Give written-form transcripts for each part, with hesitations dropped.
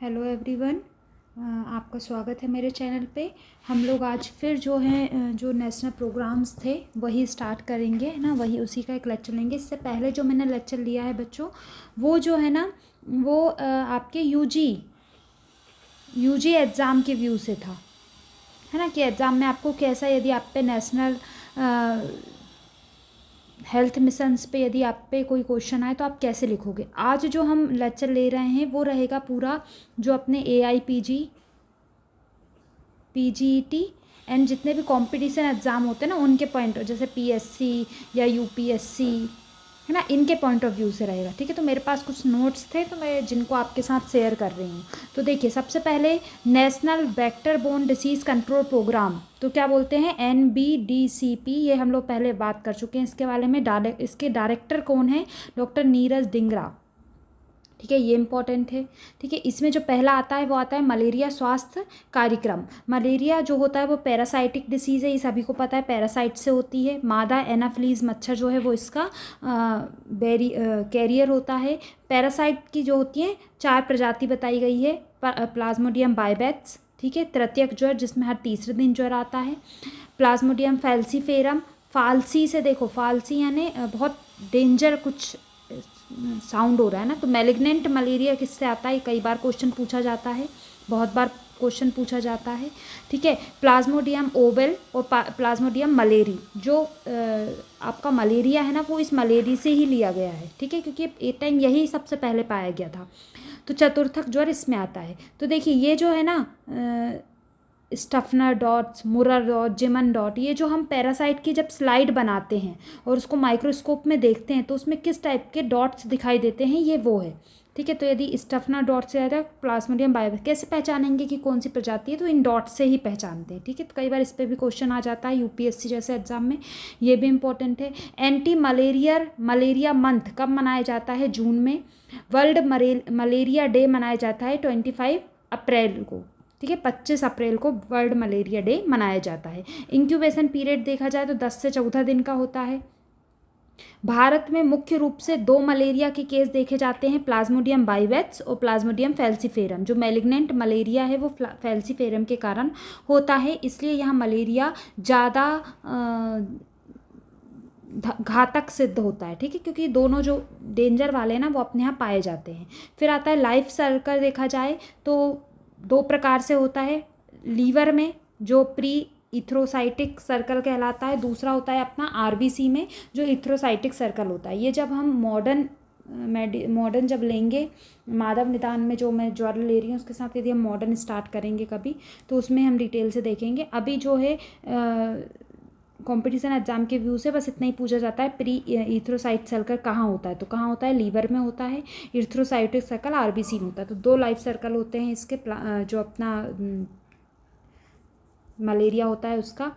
Hello everyone, आपका स्वागत है मेरे चैनल पे। हम लोग आज फिर जो है जो नेशनल प्रोग्राम्स थे वही स्टार्ट करेंगे, है ना। वही उसी का एक लेक्चर लेंगे। इससे पहले जो मैंने लेक्चर लिया है बच्चों, वो जो है ना वो आपके यूजी एग्ज़ाम के व्यू से था, है ना। कि एग्ज़ाम में आपको कैसा, यदि आप पे नेशनल हेल्थ मिशंस पे यदि आप पे कोई क्वेश्चन आए तो आप कैसे लिखोगे। आज जो हम लेक्चर ले रहे हैं वो रहेगा पूरा जो अपने AIPG, PGET एंड जितने भी कंपटीशन एग्ज़ाम होते हैं ना उनके पॉइंट, जैसे PSC या UPSC, है ना, इनके पॉइंट ऑफ व्यू से रहेगा। ठीक है, तो मेरे पास कुछ नोट्स थे तो मैं जिनको आपके साथ शेयर कर रही हूँ। तो देखिए, सबसे पहले national vector borne disease control programme, तो क्या बोलते हैं, NBDCP। ये हम लोग पहले बात कर चुके हैं इसके बारे में। इसके डायरेक्टर कौन है, डॉक्टर नीरज डिंगरा। ठीक है, ये इंपॉर्टेंट है। ठीक है, इसमें जो पहला आता है वो आता है मलेरिया स्वास्थ्य कार्यक्रम। मलेरिया जो होता है वो पैरासाइटिक डिसीज़ है, ये सभी को पता है, पैरासाइट से होती है। मादा एनाफ्लीज मच्छर जो है वो इसका कैरियर होता है। पैरासाइट की जो होती है 4 प्रजाति बताई गई है। प्लाज्मोडियम बाइबैक्स, ठीक है, तृतीयक ज्वर जिसमें हर तीसरे दिन ज्वर आता है। प्लाज्मोडियम फैल्सीफेरम, फालसी से, देखो फालसी यानी बहुत डेंजर कुछ साउंड हो रहा है ना। तो मैलिग्नेंट मलेरिया किससे आता है, कई बार क्वेश्चन पूछा जाता है, बहुत बार क्वेश्चन पूछा जाता है। ठीक है, प्लाज्मोडियम ओवेल और प्लाज्मोडियम मलेरी, जो आपका मलेरिया है ना वो इस मलेरी से ही लिया गया है। ठीक है, क्योंकि एक टाइम यही सबसे पहले पाया गया था। तो चतुर्थक ज्वर इसमें आता है। तो देखिए, ये जो है ना स्टफनर डॉट्स, मुरर डॉट, जिमन डॉट, ये जो हम पैरासाइट की जब स्लाइड बनाते हैं और उसको माइक्रोस्कोप में देखते हैं तो उसमें किस टाइप के डॉट्स दिखाई देते हैं, ये वो है। ठीक है, तो यदि स्टफनर डॉट से ज़्यादा प्लाज्मोडियम बाइबैक्स, कैसे पहचानेंगे कि कौन सी प्रजाति है, तो इन डॉट से ही पहचानते हैं। ठीक है, तो कई बार इस पर भी क्वेश्चन आ जाता है UPSC जैसे एग्जाम में, ये भी इंपॉर्टेंट है। एंटी मलेरिया मंथ कब मनाया जाता है, जून में। वर्ल्ड मलेरिया डे मनाया जाता है 25 अप्रैल को। ठीक है, 25 अप्रैल को वर्ल्ड मलेरिया डे मनाया जाता है। इंक्यूबेशन पीरियड देखा जाए तो 10 से 14 दिन का होता है। भारत में मुख्य रूप से 2 मलेरिया के केस देखे जाते हैं, प्लाज्मोडियम बाइवेक्स और प्लाज्मोडियम फैल्सीफेरम। जो मैलिग्नेंट मलेरिया है वो फैल्सीफेरम के कारण होता है, इसलिए यहाँ मलेरिया ज़्यादा घातक सिद्ध होता है। ठीक है, क्योंकि दोनों जो डेंजर वाले हैं ना वो अपने यहाँ पाए जाते हैं। फिर आता है लाइफ सर्कल, देखा जाए तो 2 प्रकार से होता है। लीवर में जो प्री इथ्रोसाइटिक सर्कल कहलाता है, दूसरा होता है अपना RBC में जो इथ्रोसाइटिक सर्कल होता है। ये जब हम मॉडर्न जब लेंगे, माधव निदान में जो मैं ज्वर ले रही हूँ उसके साथ यदि हम मॉडर्न स्टार्ट करेंगे कभी, तो उसमें हम डिटेल से देखेंगे। अभी जो है कंपटीशन एग्जाम के व्यू से बस इतना ही पूछा जाता है, प्री इथ्रोसाइट सर्कल कहाँ होता है, तो कहाँ होता है, लीवर में होता है। इथ्रोसाइटिक सर्कल RBC में होता है। तो 2 लाइफ सर्कल होते हैं इसके, जो अपना मलेरिया होता है उसका।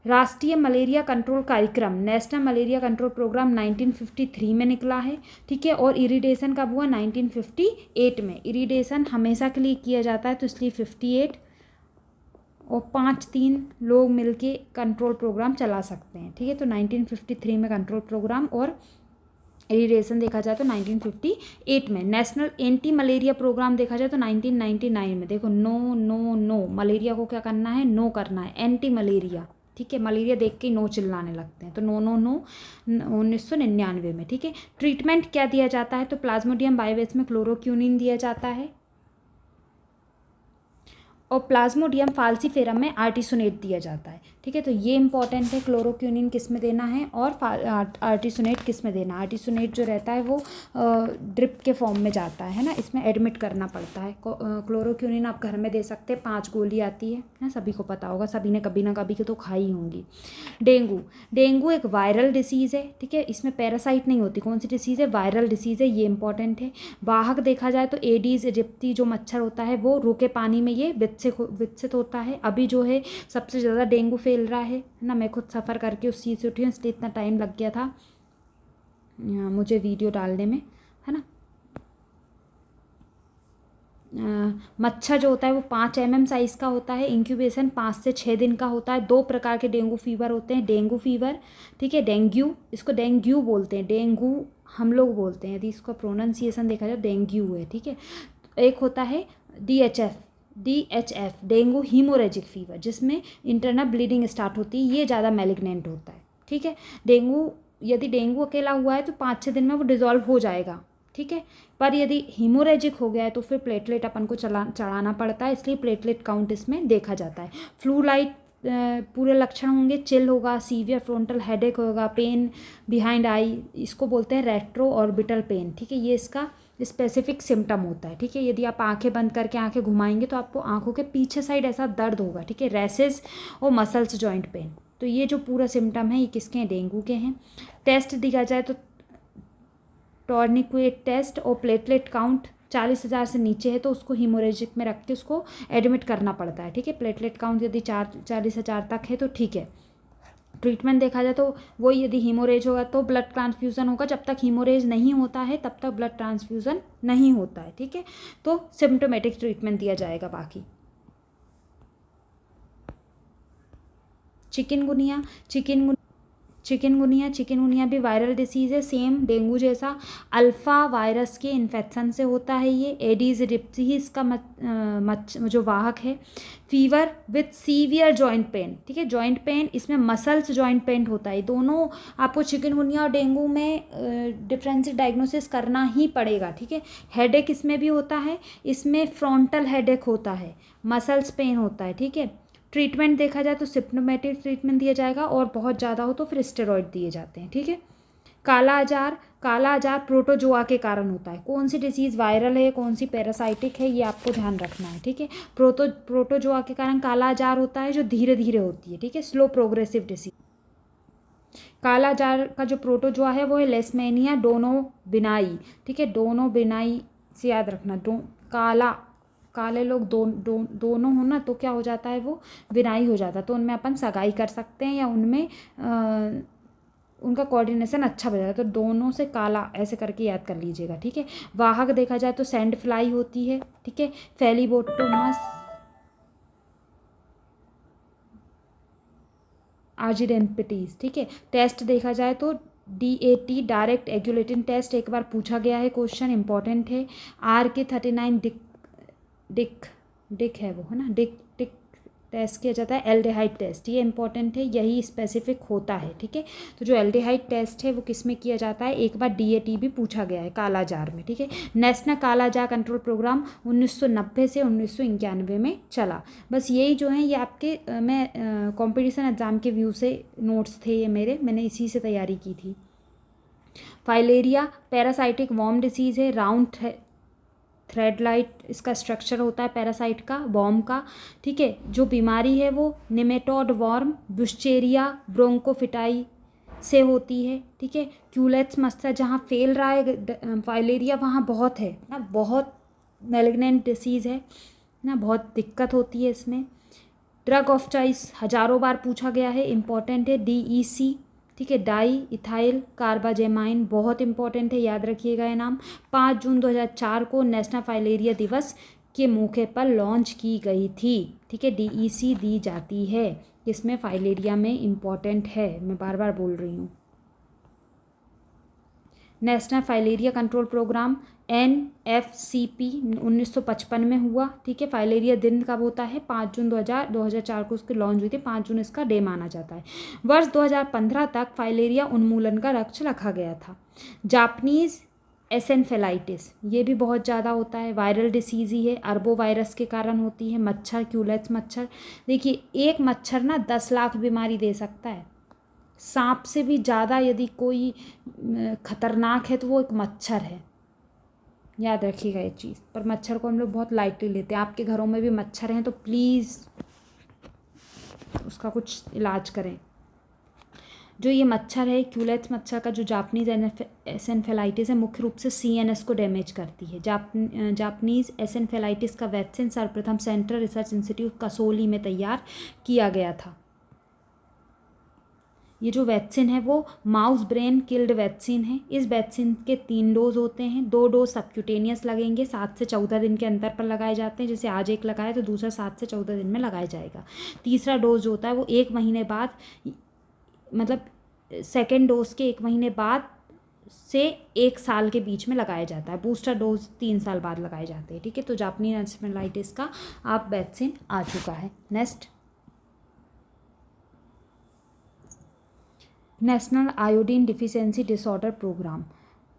राष्ट्रीय मलेरिया कंट्रोल कार्यक्रम, नेशनल मलेरिया कंट्रोल प्रोग्राम 1953 में निकला है। ठीक है, और इरिडेशन कब हुआ, 1958 में। इरिडेशन हमेशा के लिए किया जाता है तो इसलिए 58, और 5-3 लोग मिलके कंट्रोल प्रोग्राम चला सकते हैं। ठीक है, तो 1953 में कंट्रोल प्रोग्राम, और इरिडेशन देखा जाए तो 1958 में। नेशनल एंटी मलेरिया प्रोग्राम देखा जाए तो 1999 में। देखो, नो नो नो, मलेरिया को क्या करना है, नो करना है, एंटी मलेरिया। ठीक है, मलेरिया देख के नो चिल्लाने लगते हैं, तो नो नो नो 1999 में। ठीक है, ट्रीटमेंट क्या दिया जाता है, तो प्लाज्मोडियम बाइवेक्स में क्लोरोक्यूनिन दिया जाता है, और प्लाज्मोडियम फाल्सीफेरम में आर्टिसोनेट दिया जाता है। ठीक है, तो ये इंपॉर्टेंट है, क्लोरोक्यूनिन किस में देना है और आर्टिसोनेट किस में देना है। आर्टिसोनेट जो रहता है वो ड्रिप के फॉर्म में जाता है ना, इसमें एडमिट करना पड़ता है। क्लोरोक्यूनिन आप घर में दे सकते हैं, 5 गोली आती है ना, सभी को पता होगा, सभी ने कभी ना कभी तो खाई होंगी। डेंगू एक वायरल डिसीज़ है। ठीक है, इसमें पैरासाइट नहीं होती, कौन सी डिसीज़ है, वायरल डिसीज़ है, ये इंपॉर्टेंट है। वाहक देखा जाए तो एडीज इजिप्टी जो मच्छर होता है वो रुके पानी में ये विकसित होता है। अभी जो है सबसे ज़्यादा डेंगू फैल रहा है ना। मैं खुद सफ़र करके उस चीज़ से उठी हूँ, इसलिए इतना टाइम लग गया था मुझे वीडियो डालने में, है ना। मच्छर जो होता है वो 5 mm साइज़ का होता है। इंक्यूबेशन 5 से 6 दिन का होता है। 2 प्रकार के डेंगू फीवर होते हैं, डेंगू फीवर, ठीक है, डेंगू, इसको डेंगू बोलते हैं, डेंगू हम लोग बोलते हैं, यदि इसका प्रोनाउंसिएशन देखा जाए डेंगू है। ठीक है, एक होता है DHF डेंगू हीमोरेजिक फीवर, जिसमें इंटरनल ब्लीडिंग स्टार्ट होती है, ये ज़्यादा मैलिग्नेंट होता है। ठीक है, यदि डेंगू अकेला हुआ है तो 5-6 दिन में वो डिज़ोल्व हो जाएगा। ठीक है, पर यदि हीमोरेजिक हो गया है तो फिर प्लेटलेट अपन को चढ़ाना पड़ता है, इसलिए प्लेटलेट काउंट इसमें देखा जाता है। फ्लू लाइट पूरे लक्षण होंगे, चिल होगा, सीवियर फ्रंटल हेडेक होगा, पेन बिहाइंड आई, इसको बोलते हैं रेट्रो ऑर्बिटल पेन। ठीक है, ये इसका स्पेसिफिक सिम्टम होता है। ठीक है, यदि आप आंखें बंद करके आंखें घुमाएंगे तो आपको आंखों के पीछे साइड ऐसा दर्द होगा। ठीक है, रैसेस और मसल्स जॉइंट पेन। तो ये जो पूरा सिम्टम है ये किसके हैं? डेंगू के हैं। टेस्ट दिखा जाए तो टॉर्निक्वेट टेस्ट और प्लेटलेट काउंट 40,000 से नीचे है तो उसको हीमोरेजिक में रख के उसको एडमिट करना पड़ता है। ठीक है, प्लेटलेट काउंट यदि 40,000 तक है तो ठीक है। ट्रीटमेंट देखा जाए तो वही, यदि हीमोरेज होगा तो ब्लड ट्रांसफ्यूज़न होगा, जब तक हीमोरेज नहीं होता है तब तक ब्लड ट्रांसफ्यूज़न नहीं होता है। ठीक है, तो सिम्टोमेटिक ट्रीटमेंट दिया जाएगा। बाकी चिकनगुनिया भी वायरल डिसीज़ है, सेम डेंगू जैसा अल्फ़ा वायरस के इन्फेक्शन से होता है। ये एडीज एडिप्सी इसका जो वाहक है। Fever with severe joint pain. ठीक है, जॉइंट पेन, इसमें मसल्स जॉइंट पेन होता है। दोनों आपको चिकनगुनिया और डेंगू में डिफरेंशियल डायग्नोसिस करना ही पड़ेगा। ठीक है, हेडेक इसमें भी होता है, इसमें फ्रंटल हेडेक होता है, मसल्स पेन होता है। ठीक है, ट्रीटमेंट देखा जाए तो सिम्प्टोमेटिक ट्रीटमेंट दिया जाएगा और बहुत ज़्यादा हो तो फिर स्टेरॉइड दिए जाते हैं। ठीक है, काला आजार प्रोटोजोआ के कारण होता है। कौन सी डिसीज़ वायरल है, कौन सी पैरासाइटिक है, ये आपको ध्यान रखना है। ठीक है, प्रोटोजोआ के कारण काला आजार होता है जो धीरे धीरे होती है। ठीक है, स्लो प्रोग्रेसिव डिसीज। काला आजार का जो प्रोटोजोआ है वो है लेशमैनिया डोनोविनाई। ठीक है, डोनोविनाई से याद रखना। काले लोग दोनों हो ना तो क्या हो जाता है, वो विनाई हो जाता है, तो उनमें अपन सगाई कर सकते हैं या उनमें उनका कोऑर्डिनेशन अच्छा बन जाता है। तो दोनों से काला ऐसे करके याद कर लीजिएगा। ठीक है, वाहक देखा जाए तो सैंड फ्लाई होती है। ठीक है, फेलिबोटोमस आर्जिडेंपिटीज। ठीक है, टेस्ट देखा जाए तो DAT डायरेक्ट एग्यूलेटिन टेस्ट एक बार पूछा गया है, क्वेश्चन इंपॉर्टेंट है। RK39 डिक है वो, है ना, डिक टेस्ट किया जाता है। एल्डिहाइड टेस्ट, ये इंपॉर्टेंट है, यही स्पेसिफिक होता है। ठीक है, तो जो एल्डिहाइड टेस्ट है वो किस में किया जाता है, एक बार DAT भी पूछा गया है काला जार में। ठीक है, नेशनल काला जार कंट्रोल प्रोग्राम 1990 से 1991 में चला। बस यही जो है ये आपके मैं कंपटीशन एग्जाम के व्यू से नोट्स थे ये मैंने इसी से तैयारी की थी। फाइलेरिया पैरासाइटिक वॉर्म डिसीज़ है, राउंड थ्रेड लाइट इसका स्ट्रक्चर होता है पैरासाइट का, वॉर्म का। ठीक है, जो बीमारी है वो निमेटोड वॉर्म बुश्चेरिया ब्रोंकोफिटाई से होती है। ठीक है, क्यूलेट्स मच्छर जहाँ फैल रहा है फाइलेरिया वहाँ बहुत है ना, बहुत मैलिग्नेंट डिसीज़ है ना, बहुत दिक्कत होती है इसमें। ड्रग ऑफ चॉइस हज़ारों बार पूछा गया है, इंपॉर्टेंट है DEC। ठीक है, डाई इथाइल कार्बाजेमाइन बहुत इंपॉर्टेंट है, याद रखिएगा ये नाम। 5 जून 2004 को नेशनल फाइलेरिया दिवस के मौके पर लॉन्च की गई थी। ठीक है, DEC दी जाती है, इसमें फाइलेरिया में इंपॉर्टेंट है, मैं बार बार बोल रही हूँ। National filariasis control programme NFCP 1955 में हुआ। ठीक है, फाइलेरिया दिन कब होता है, 5 जून 2004 को उसकी लॉन्च हुई थी, 5 जून इसका डे माना जाता है। वर्ष 2015 तक फाइलेरिया उन्मूलन का लक्ष्य रखा गया था। जापानीज एसेनफेलाइटिस, ये भी बहुत ज़्यादा होता है, वायरल डिसीज़ ही है, अरबो वायरस के कारण होती है। मच्छर, क्यूलेट्स मच्छर, देखिए एक मच्छर ना 10 लाख बीमारी दे सकता है। सांप से भी ज़्यादा यदि कोई खतरनाक है तो वो एक मच्छर है, याद रखिएगा ये चीज़। पर मच्छर को हम लोग बहुत लाइटली लेते हैं। आपके घरों में भी मच्छर हैं तो प्लीज़ उसका कुछ इलाज करें। जो ये मच्छर है क्यूलेट्स मच्छर का, जो जापानीज एसेनफेलाइटिस है, मुख्य रूप से CNS को डैमेज करती है। जापानीज एसेनफेलाइटिस का वैक्सीन सर्वप्रथम सेंट्रल रिसर्च इंस्टीट्यूट कसोली में तैयार किया गया था। ये जो वैक्सीन है वो माउस ब्रेन किल्ड वैक्सीन है। इस वैक्सीन के 3 डोज होते हैं, 2 डोज सबक्यूटेनियस लगेंगे, 7 से 14 दिन के अंतर पर लगाए जाते हैं। जैसे आज एक लगाए तो दूसरा 7 से 14 दिन में लगाया जाएगा। तीसरा डोज जो होता है वो 1 महीने बाद, मतलब सेकेंड डोज के 1 महीने बाद से 1 साल के बीच में लगाया जाता है। बूस्टर डोज 3 साल बाद लगाए जाते हैं, ठीक है। तो जापानी एन्सेफेलाइटिस का आप वैक्सीन आ चुका है। Next, national iodine deficiency disorder programme,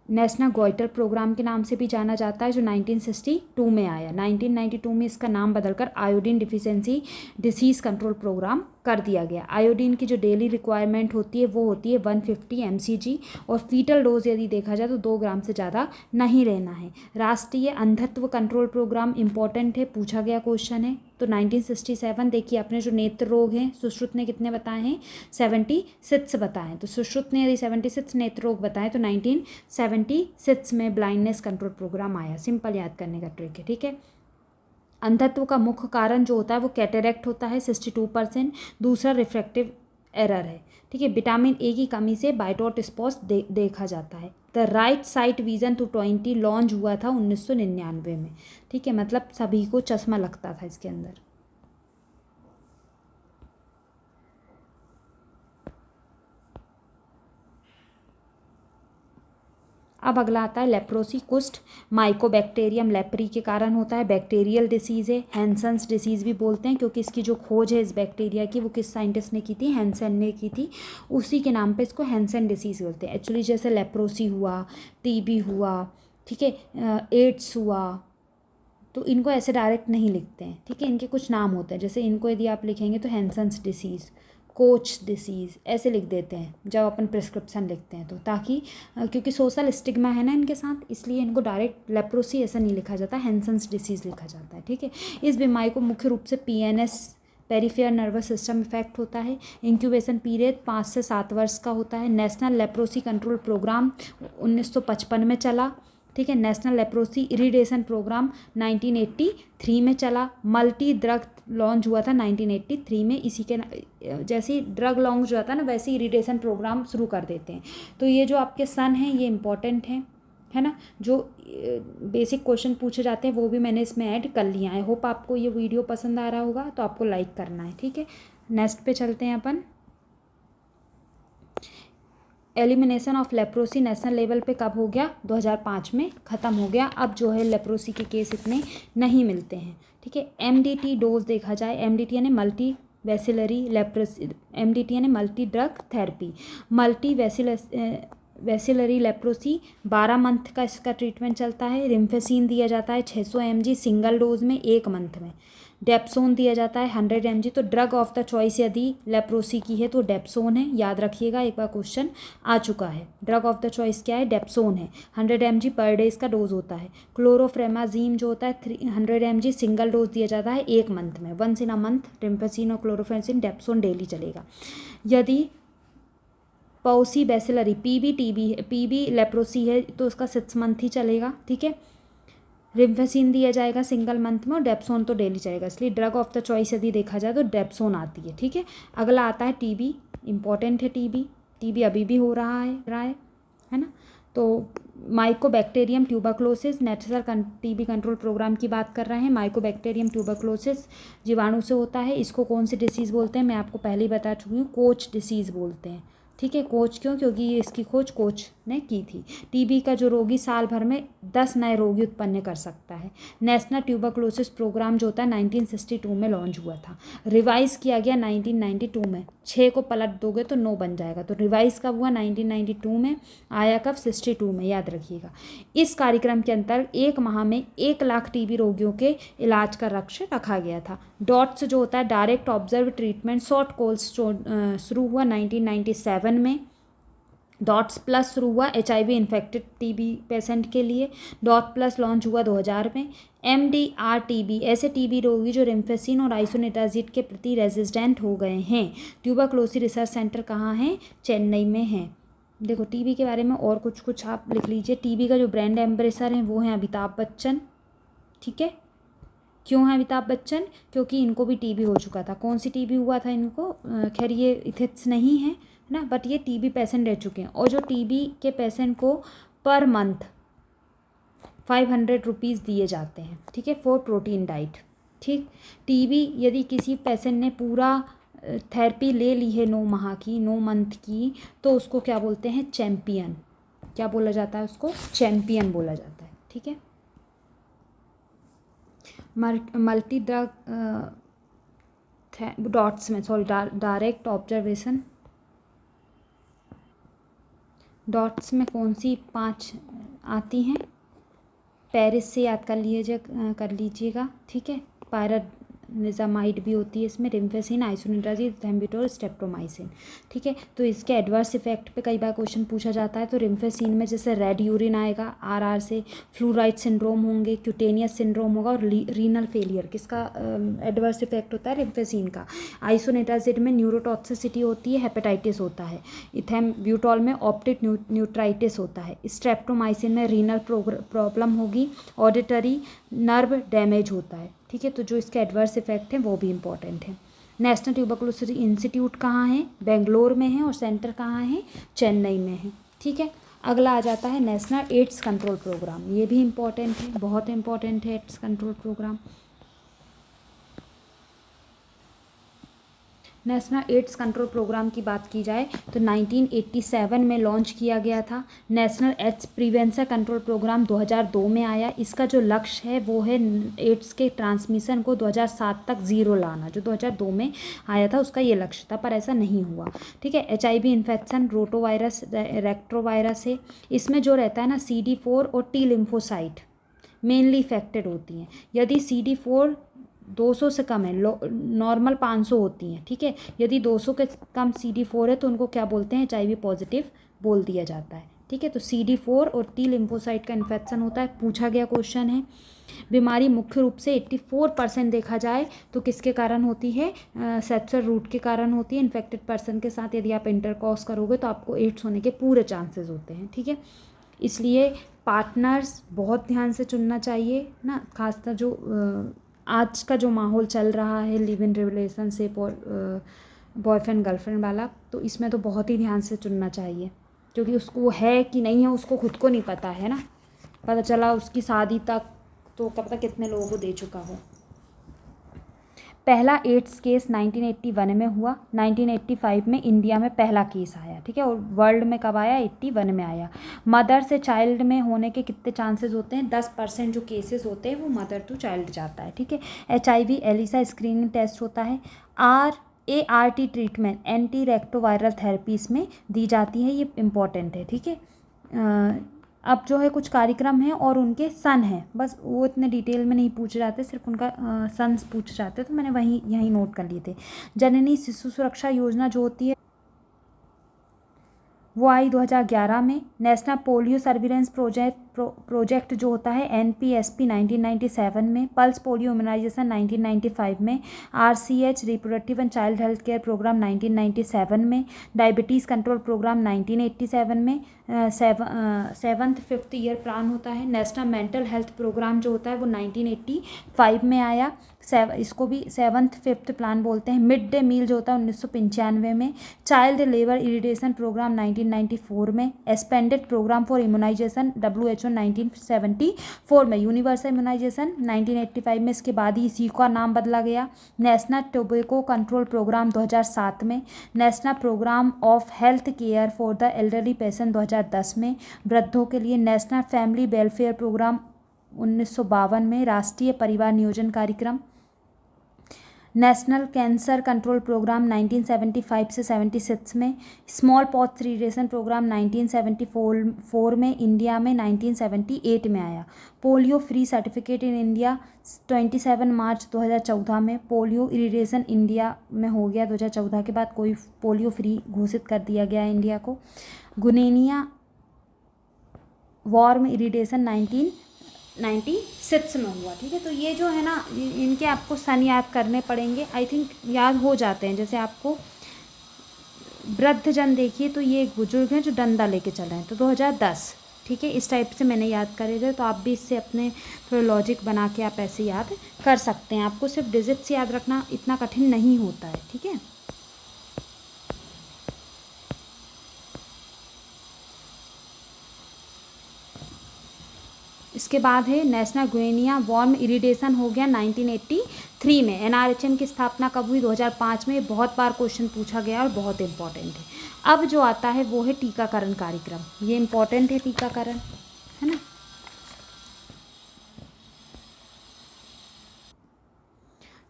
national goitre programme के नाम से भी जाना जाता है, जो 1962 में आया। 1992 में इसका नाम बदलकर iodine deficiency disease control programme कर दिया गया। आयोडीन की जो डेली रिक्वायरमेंट होती है वो होती है 150 mcg, और फीटल डोज यदि देखा जाए तो 2 ग्राम से ज़्यादा नहीं रहना है। राष्ट्रीय अंधत्व कंट्रोल प्रोग्राम इंपॉर्टेंट है, पूछा गया क्वेश्चन है। तो 1967 देखिए, अपने जो नेत्र रोग हैं सुश्रुत ने कितने बताए हैं, 76 बताएं। तो सुश्रुत ने यदि 76 नेत्र रोग बताएं तो 1976 में ब्लाइंडनेस कंट्रोल प्रोग्राम आया। सिंपल याद करने का ट्रिक है, ठीक है। अंधत्व का मुख्य कारण जो होता है वो कैटेरैक्ट होता है 62%, दूसरा रिफ्रैक्टिव एरर है, ठीक है। विटामिन ए की कमी से बाइटॉट स्पॉट्स देखा जाता है। The right site vision 220 launch हुआ था 1999 में, ठीक है। मतलब सभी को चश्मा लगता था इसके अंदर। अब अगला आता है लेप्रोसी, कुष्ठ माइकोबैक्टीरियम लेप्री के कारण होता है, बैक्टीरियल डिसीज़ है। हैंसन्स डिसीज़ भी बोलते हैं क्योंकि इसकी जो खोज है इस बैक्टीरिया की वो किस साइंटिस्ट ने की थी, हैंसन ने की थी। उसी के नाम पे इसको हैंसन डिसीज़ बोलते हैं। एक्चुअली जैसे लेप्रोसी हुआ, टीबी हुआ, ठीक है, एड्स हुआ, तो इनको ऐसे डायरेक्ट नहीं लिखते हैं, ठीक है। इनके कुछ नाम होते हैं, जैसे इनको यदि आप लिखेंगे तो हैंसन्स डिसीज़, कोच डिसीज़ ऐसे लिख देते हैं जब अपन प्रिस्क्रिप्शन लिखते हैं, तो ताकि क्योंकि सोशल स्टिग्मा है ना इनके साथ, इसलिए इनको डायरेक्ट लेप्रोसी ऐसा नहीं लिखा जाता, हैंसन्स डिसीज़ लिखा जाता है, ठीक है। इस बीमारी को मुख्य रूप से PNS peripheral nervous system effect होता है। इंक्यूबेशन पीरियड 5 से 7 वर्ष का होता है। नेशनल लेप्रोसी कंट्रोल प्रोग्राम 1955 में चला, ठीक है। नेशनल लेप्रोसी इरिडेशन प्रोग्राम 1983 में चला। मल्टी ड्रग लॉन्च हुआ था 1983 में। इसी के जैसे ही ड्रग लॉन्च हुआ था ना, वैसे ही इरिडेशन प्रोग्राम शुरू कर देते हैं। तो ये जो आपके सन हैं ये इंपॉर्टेंट हैं, है ना। जो बेसिक क्वेश्चन पूछे जाते हैं वो भी मैंने इसमें ऐड कर लिया है। होप आपको ये वीडियो पसंद आ रहा होगा, तो आपको लाइक करना है, ठीक है। नेक्स्ट पे चलते हैं अपन। Elimination of leprosy national level पे कब हो गया, 2005 में ख़त्म हो गया। अब जो है लेप्रोसी के केस इतने नहीं मिलते हैं, ठीक है। MDT डोज देखा जाए, MDT यानी मल्टी वैसिलरी लेप्रोसी, MDT यानी multi drug therapy. Multi bacillary leprosy 12 month का इसका ट्रीटमेंट चलता है। रिम्फेसिन दिया जाता है 600 mg सिंगल डोज में 1 मंथ में। डेप्सोन दिया जाता है 100 mg। तो ड्रग ऑफ द चॉइस यदि लेप्रोसी की है तो डेप्सोन है, याद रखिएगा, एक बार क्वेश्चन आ चुका है। ड्रग ऑफ द चॉइस क्या है, डेप्सोन है। 100 mg पर डे इसका डोज होता है। क्लोरोफ्रेमाजीम जो होता है 100 mg सिंगल डोज दिया जाता है 1 मंथ में, 1 इन अ मंथ। रिम्फेसिन और क्लोरोफेंसिन, डेप्सोन डेली चलेगा। यदि पॉसी बैसिलरी पीबी लेप्रोसी है तो उसका 6 मंथ ही चलेगा, ठीक है। रिम्फेसिन दिया जाएगा सिंगल मंथ में, और डेप्सोन तो डेली चलेगा। इसलिए ड्रग ऑफ द चॉइस यदि देखा जाए तो डेप्सोन आती है, ठीक है। अगला आता है टीबी, इंपॉर्टेंट है टीबी अभी भी हो रहा है ना। तो mycobacterium tuberculosis, national TB control programme की बात कर रहे हैं। माइकोबैक्टीरियम ट्यूबरक्लोसिस जीवाणु से होता है। इसको कौन सी डिसीज़ बोलते हैं, मैं आपको पहले ही बता चुकी हूँ, कोच डिसीज़ बोलते हैं, ठीक है। कोच क्यों, क्योंकि इसकी खोज कोच ने की थी। टीबी का जो रोगी साल भर में 10 नए रोगी उत्पन्न कर सकता है। नेशनल ट्यूबरक्लोसिस प्रोग्राम जो होता है 1962 में लॉन्च हुआ था। रिवाइज किया गया 1992 में। 6 को पलट दोगे तो 9 बन जाएगा। तो रिवाइज कब हुआ, 1992 में। आया कब, 62 में, याद रखिएगा। इस कार्यक्रम के अंतर्गत 1 माह में 1 लाख टीबी रोगियों के इलाज का लक्ष्य रखा गया था। डॉट्स जो होता है direct observe treatment short course शुरू हुआ 1997 में। डॉट्स प्लस शुरू हुआ HIV इन्फेक्टेड टीबी पेशेंट के लिए। डॉट प्लस लॉन्च हुआ 2000 में। MDR टीबी ऐसे टीबी रोगी जो रिम्फेसिन और आइसोनिटाजिड के प्रति रेजिस्टेंट हो गए हैं। ट्यूबरक्लोसिस रिसर्च सेंटर कहाँ है, चेन्नई में है। देखो टीबी के बारे में और कुछ आप लिख लीजिए। टीबी का जो ब्रांड एम्बेसडर हैं वो हैं अमिताभ बच्चन, ठीक है। क्यों है अमिताभ बच्चन, क्योंकि इनको भी टीबी हो चुका था। कौन सी टीबी हुआ था इनको, खैर ये इथिक्स नहीं है ना, बट ये टीबी पेशेंट रह चुके हैं। और जो टीबी के पेशेंट को पर मंथ 500 रुपीज़ दिए जाते हैं, ठीक है, फॉर प्रोटीन डाइट, ठीक। टीबी यदि किसी पेशेंट ने पूरा थेरेपी ले ली है 9 माह की, 9 मंथ की, तो उसको क्या बोलते हैं, चैम्पियन। क्या बोला जाता है उसको, चैम्पियन बोला जाता है। ठीक है। मल्टी ड्रग डॉट्स में, सॉरी, डायरेक्ट ऑब्जर्वेशन डॉट्स में कौन सी 5 आती हैं? पेरिस से याद कर लीजिएगा। ठीक है। पायरानिजामाइड भी होती है इसमें, रिम्फेसिन, आइसोनिट्राजिन, थैम्बुटोल, स्ट्रेप्टोमाइसिन। ठीक है। तो इसके एडवर्स इफेक्ट पे कई बार क्वेश्चन पूछा जाता है। तो रिम्फेसिन में जैसे रेड यूरिन आएगा आर से, फ्लूराइड सिंड्रोम होंगे, क्यूटेनियस सिंड्रोम होगा और रीनल फेलियर। किसका एडवर्स इफेक्ट होता है? रिम्फेसिन का। आइसोनिट्राजिन में न्यूरोटॉक्सिसिटी होती है, हेपेटाइटिस होता है। इथैम्ब्यूटॉल में ऑप्टिक न्यूट्राइटिस होता है। स्ट्रेप्टोमाइसिन में रीनल प्रॉब्लम होगी, ऑडिटरी नर्व डैमेज होता है। ठीक है। तो जो इसके एडवर्स इफेक्ट हैं वो भी इंपॉर्टेंट है। नेशनल ट्यूबरकुलोसिस इंस्टीट्यूट कहाँ है? बेंगलोर में है। और सेंटर कहाँ है? चेन्नई में है। ठीक है। अगला आ जाता है नेशनल एड्स कंट्रोल प्रोग्राम। ये भी इम्पॉर्टेंट है, बहुत इम्पॉर्टेंट है AIDS control programme. National AIDS control programme की बात की जाए तो 1987 में लॉन्च किया गया था। National AIDS prevention control programme 2002 में आया। इसका जो लक्ष्य है वो है एड्स के ट्रांसमिशन को 2007 तक ज़ीरो लाना। जो 2002 में आया था उसका ये लक्ष्य था, पर ऐसा नहीं हुआ। ठीक है। HIV इन्फेक्शन रोटोवायरस रेक्ट्रोवायरस है। इसमें जो रहता है ना, CD4 और T लिम्फोसाइट मेनली इफेक्टेड होती हैं। यदि CD4 200 से कम है, नॉर्मल 500 होती हैं। ठीक है। यदि 200 के कम CD4 है तो उनको क्या बोलते हैं? HIV पॉजिटिव बोल दिया जाता है। ठीक है। तो CD4 और T लिम्फोसाइट का इन्फेक्शन होता है। पूछा गया क्वेश्चन है। बीमारी मुख्य रूप से 84% देखा जाए तो किसके कारण होती है? सेक्सुअल रूट के कारण होती है। इन्फेक्टेड पर्सन के साथ यदि आप इंटरकॉर्स करोगे तो आपको एड्स होने के पूरे चांसेस होते हैं। ठीक है। इसलिए पार्टनर्स बहुत ध्यान से चुनना चाहिए ना, खासकर जो आज का जो माहौल चल रहा है लिव इन रिलेशनशिप और बॉयफ्रेंड गर्लफ्रेंड वाला, तो इसमें तो बहुत ही ध्यान से चुनना चाहिए, क्योंकि उसको है कि नहीं है उसको खुद को नहीं पता है ना। पता चला उसकी शादी तक तो कब तक कितने लोगों को दे चुका हो। पहला एड्स केस 1981 में हुआ। 1985 में इंडिया में पहला केस आया। ठीक है। और वर्ल्ड में कब आया? 81 में आया। मदर से चाइल्ड में होने के कितने चांसेस होते हैं? 10% जो केसेस होते हैं वो मदर टू चाइल्ड जाता है। ठीक है। HIV एलिसा स्क्रीनिंग टेस्ट होता है। ART ट्रीटमेंट एंटी रेक्टोवायरल थेरेपी इसमें दी जाती है। ये इम्पॉर्टेंट है। ठीक है। अब जो है कुछ कार्यक्रम हैं और उनके सन हैं, बस वो इतने डिटेल में नहीं पूछे जाते, सिर्फ उनका सन्स पूछे जाते, तो मैंने यहीं नोट कर लिए थे। जननी शिशु सुरक्षा योजना जो होती है वो आई 2011 में। नेशनल पोलियो सर्विलेंस प्रोजेक्ट जो होता है NPSP 1997 में। पल्स पोलियो इम्यूनाइजेशन 1995 में। RCH reproductive and child health care programme 1997 में। डायबिटीज़ कंट्रोल प्रोग्राम 1987 में। 7th 5th ईयर प्लान होता है। नेशनल मेंटल हेल्थ प्रोग्राम जो होता है वो 1985 में आया। इसको भी 7th 5th प्लान बोलते हैं। मिड डे मील जो होता है 1995 में। चाइल्ड लेबर इरिडेशन प्रोग्राम 1994 में। Expanded programme for immunisation WHO 1974 में। यूनिवर्सल इम्यूनाइजेशन 1985 में। इसके बाद ही इसी का नाम बदला गया। नेशनल टोबैको कंट्रोल प्रोग्राम 2007 में। National programme of health care for the elderly patient 2010 में। वृद्धों के लिए नेशनल फैमिली वेलफेयर प्रोग्राम 1952 में। राष्ट्रीय परिवार नियोजन कार्यक्रम। नेशनल कैंसर कंट्रोल प्रोग्राम 1975 से 76 में। स्मॉल पॉक्स इरिडेशन प्रोग्राम 1974 में। इंडिया में 1978 में आया। Polio free certificate in India 27 मार्च 2014 में। पोलियो इरिडेशन इंडिया में हो गया 2014 के बाद, कोई पोलियो फ्री घोषित कर दिया गया है इंडिया को। गुनेनिया वॉर्म इरिडेशन 1996 में हुआ। ठीक है। तो ये जो है ना, इनके आपको सन याद करने पड़ेंगे। आई थिंक याद हो जाते हैं। जैसे आपको वृद्धजन देखिए तो ये एक बुजुर्ग हैं जो डंडा लेके चल रहे हैं, तो 2010। ठीक है। इस टाइप से मैंने याद करे थे, तो आप भी इससे अपने थोड़े लॉजिक बना के आप ऐसे याद कर सकते हैं। आपको सिर्फ डिजिट्स याद रखना इतना कठिन नहीं होता है। ठीक है। इसके बाद है नेशनल गुनेनिया वॉर्म इरिडेशन हो गया 1983 में। NRHM की स्थापना कब हुई? 2005 में। बहुत बार क्वेश्चन पूछा गया और बहुत इंपॉर्टेंट है। अब जो आता है वो है टीकाकरण कार्यक्रम। ये इम्पोर्टेंट है टीकाकरण, है ना।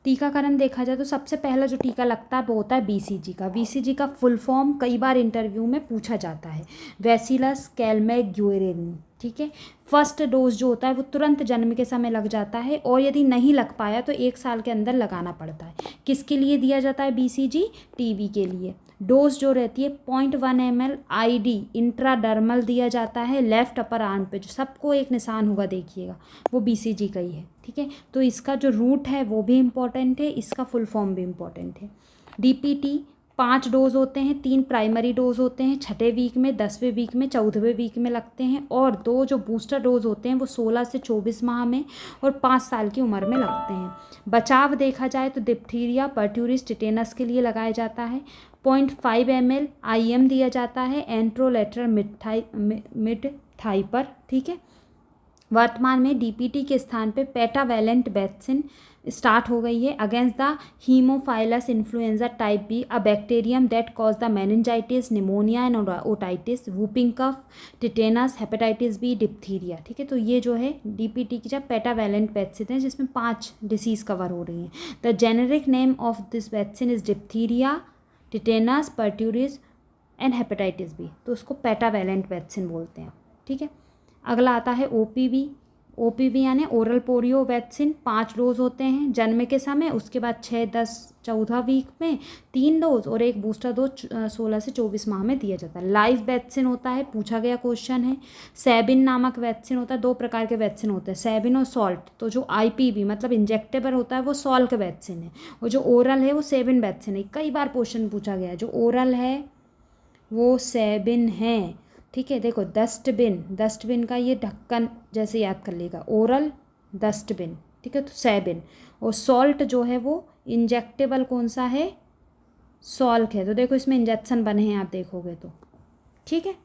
टीकाकरण देखा जाए तो सबसे पहला जो टीका लगता है वो होता है बीसीजी का। बीसीजी का फुल फॉर्म कई बार इंटरव्यू में पूछा जाता है, बैसिलस कैलमेगुएरिन। ठीक है। फर्स्ट डोज जो होता है वो तुरंत जन्म के समय लग जाता है, और यदि नहीं लग पाया तो 1 साल के अंदर लगाना पड़ता है। किसके लिए दिया जाता है बीसीजी? टीबी के लिए। डोज जो रहती है 0.1 ml आईडी इंट्राडर्मल दिया जाता है लेफ्ट अपर आर्म पे, जो सबको एक निशान होगा देखिएगा, वो बीसीजी का ही है। ठीक है। तो इसका जो रूट है वो भी इम्पॉर्टेंट है, इसका फुल फॉर्म भी इम्पॉर्टेंट है। डीपीटी 5 डोज होते हैं, 3 प्राइमरी डोज होते हैं, 6ठे वीक में, 10वें वीक में, 14वें वीक में लगते हैं, और 2 जो बूस्टर डोज होते हैं वो 16 से 24 माह में और 5 साल की उम्र में लगते हैं। बचाव देखा जाए तो डिप्थीरिया, पर्ट्यूरिस, टिटेनस के लिए लगाया जाता है। 0.5 ml IM दिया जाता है एंट्रोलेटरल मिड थाई पर। ठीक है। वर्तमान में डीपीटी के स्थान पे पेटावेलेंट वैक्सीन स्टार्ट हो गई है against the haemophilus influenza type B, a bacterium that cause the meningitis, pneumonia and otitis, whooping cough, tetanus, hepatitis B, diphtheria. ठीक है। तो ये जो है डीपीटी की जब पेटावेलेंट वैक्सीन है जिसमें 5 डिसीज़ कवर हो रही हैं। The generic name of this vaccine is diphtheria, tetanus, pertussis and hepatitis B. तो उसको पेटावेलेंट वैक्सीन बोलते हैं। ठीक है। अगला आता है ओपीवी। ओपीवी यानी ओरल पोलियो वैक्सीन। 5 डोज होते हैं जन्म के समय, उसके बाद 6, 10, 14 वीक में 3 डोज, और एक बूस्टर डोज 16 से 24 माह में दिया जाता है। लाइव वैक्सीन होता है, पूछा गया क्वेश्चन है। सैबिन नामक वैक्सीन होता है। 2 प्रकार के वैक्सीन होते हैं, सैबिन और सॉल्ट। तो जो आईपीवी मतलब इंजेक्टेबल होता है वो सॉल्ट वैक्सीन है, और जो ओरल है वो सैबिन वैक्सीन है। कई बार क्वेश्चन पूछा गया है। जो ओरल है वो सैबिन है। ठीक है। देखो डस्टबिन का ये ढक्कन जैसे याद कर लेगा, ओरल डस्टबिन। ठीक है। तो सैबिन। और सॉल्ट जो है वो इंजेक्टेबल कौन सा है? सॉल्ट है। तो देखो इसमें इंजेक्शन बने हैं आप देखोगे तो। ठीक है।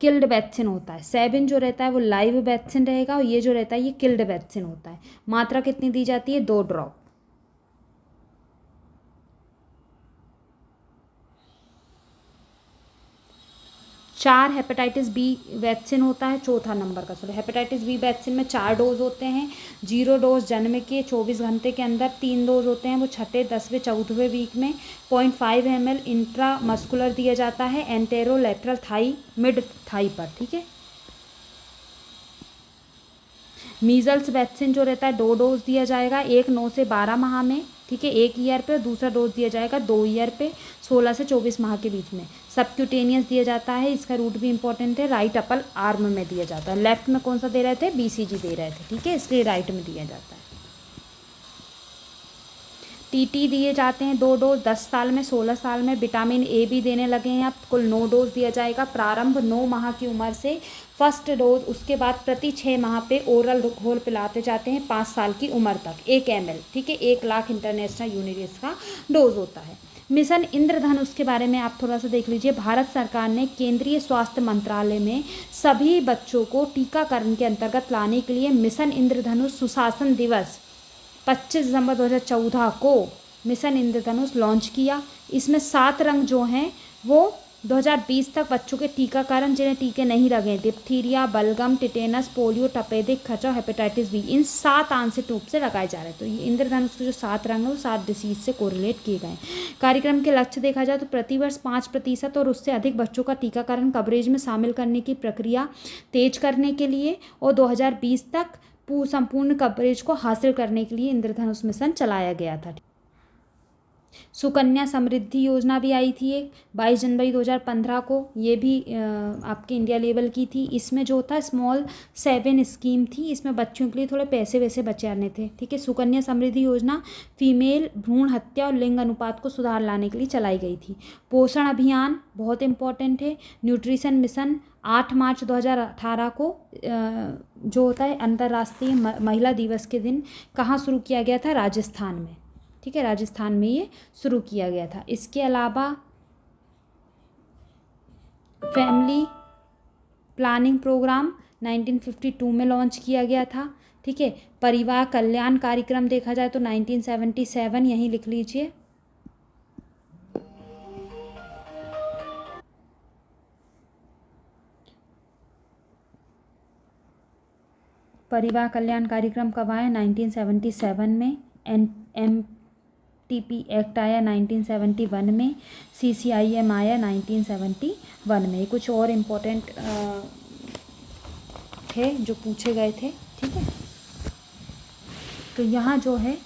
किल्ड वैक्सीन होता है। सैबिन जो रहता है वो लाइव वैक्सीन रहेगा, और ये जो रहता है ये किल्ड वैक्सीन होता है। मात्रा कितनी दी जाती है? 2 ड्रॉप। 4 हेपेटाइटिस बी वैक्सीन होता है, चौथा नंबर का। सॉरी, हेपेटाइटिस बी वैक्सीन में 4 डोज होते हैं। 0 डोज जन्म के 24 घंटे के अंदर, 3 डोज होते हैं वो 6ठे, 10वें, 14वें वीक में। 0.5 ml इंट्रामस्कुलर दिया जाता है एंटेरोलेटरल थाई मिड थाई पर। ठीक है। मीजल्स वैक्सीन जो रहता है 2 डोज दिया जाएगा, एक 9 से 12 माह में। ठीक है, 1 ईयर पे, और दूसरा डोज दिया जाएगा 2 ईयर पे, 16 से 24 माह के बीच में। सबक्यूटेनियस दिया जाता है, इसका रूट भी इंपॉर्टेंट है, राइट अपर आर्म में दिया जाता है। लेफ्ट में कौन सा दे रहे थे? बीसीजी दे रहे थे। ठीक है, इसलिए राइट में दिया जाता है। टीटी दिए जाते हैं 2 डोज 10 साल में, 16 साल में। विटामिन ए भी देने लगे हैं अब, कुल 9 डोज दिया जाएगा। प्रारंभ 9 माह की उम्र से फर्स्ट डोज, उसके बाद प्रति 6 माह पे ओरल घोल पिलाते जाते हैं 5 साल की उम्र तक, 1 ml। ठीक है, 1 लाख इंटरनेशनल यूनिट इसका डोज होता है। मिशन इंद्रधनुष के बारे में आप थोड़ा सा देख लीजिए। भारत सरकार ने केंद्रीय स्वास्थ्य मंत्रालय में सभी बच्चों को टीकाकरण के अंतर्गत लाने के लिए मिशन इंद्रधनुष सुशासन दिवस 25 दिसंबर 2014 को मिशन इंद्रधनुष लॉन्च किया। इसमें 7 रंग जो हैं वो 2020 तक बच्चों के टीकाकरण जिन्हें टीके नहीं लगे, डिप्थीरिया, बलगम, टिटेनस, पोलियो, तपेदिक, खचा, हेपेटाइटिस बी, इन 7 आंशिक रूप से लगाए जा रहे हैं। तो ये इंद्रधनुष के जो 7 रंग हैं वो 7 डिसीज से कोरिलेट किए गए हैं। कार्यक्रम के लक्ष्य देखा जाए तो प्रतिवर्ष 5% और उससे अधिक बच्चों का टीकाकरण कवरेज में शामिल करने की प्रक्रिया तेज करने के लिए, और 2020 तक संपूर्ण कवरेज को हासिल करने के लिए इंद्रधनुष मिशन चलाया गया था। सुकन्या समृद्धि योजना भी आई थी एक 22 जनवरी 2015 को, ये भी आपके इंडिया लेवल की थी। इसमें जो था स्मॉल 7 स्कीम थी, इसमें बच्चों के लिए थोड़े पैसे वैसे बचाने थे। ठीक है। सुकन्या समृद्धि योजना फीमेल भ्रूण हत्या और लिंग अनुपात को सुधार लाने के लिए चलाई गई थी। पोषण अभियान बहुत इंपॉर्टेंट है। न्यूट्रिशन मिशन 8 मार्च 2018 को जो होता है अंतर्राष्ट्रीय महिला दिवस के दिन कहाँ शुरू किया गया था? राजस्थान में। ठीक है, राजस्थान में ये शुरू किया गया था। इसके अलावा फैमिली प्लानिंग प्रोग्राम 1952 में लॉन्च किया गया था। ठीक है। परिवार कल्याण कार्यक्रम देखा जाए तो 1977, यहीं लिख लीजिए। परिवार कल्याण कार्यक्रम कब आया? 1977 में। NMTP एक्ट आया 1971 में। CCIM आया 1971 में। कुछ और इम्पोर्टेंट थे जो पूछे गए थे, ठीक है। तो यहाँ जो है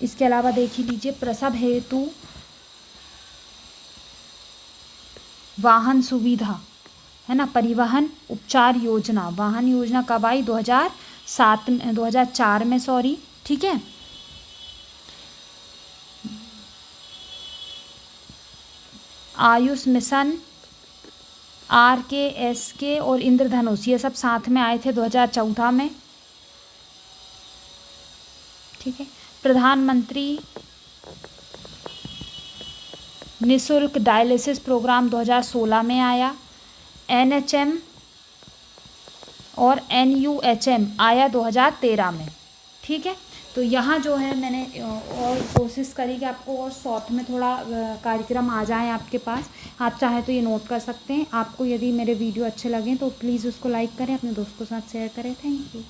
इसके अलावा देख ही लीजिए, प्रसव हेतु वाहन सुविधा है ना, परिवहन उपचार योजना, वाहन योजना कब आई? 2004 में, सॉरी, ठीक है। आयुष मिशन, RKSK और इंद्रधनुष, ये सब साथ में आए थे 2014 में, ठीक है। प्रधानमंत्री निःशुल्क डायलिसिस प्रोग्राम 2016 में आया। NHM और NUHM आया 2013 में, ठीक है। तो यहाँ जो है मैंने और कोशिश करी कि आपको और शॉर्ट में थोड़ा कार्यक्रम आ जाए आपके पास। आप चाहे तो ये नोट कर सकते हैं। आपको यदि मेरे वीडियो अच्छे लगें तो प्लीज़ उसको लाइक करें, अपने दोस्तों के साथ शेयर करें। Thank you.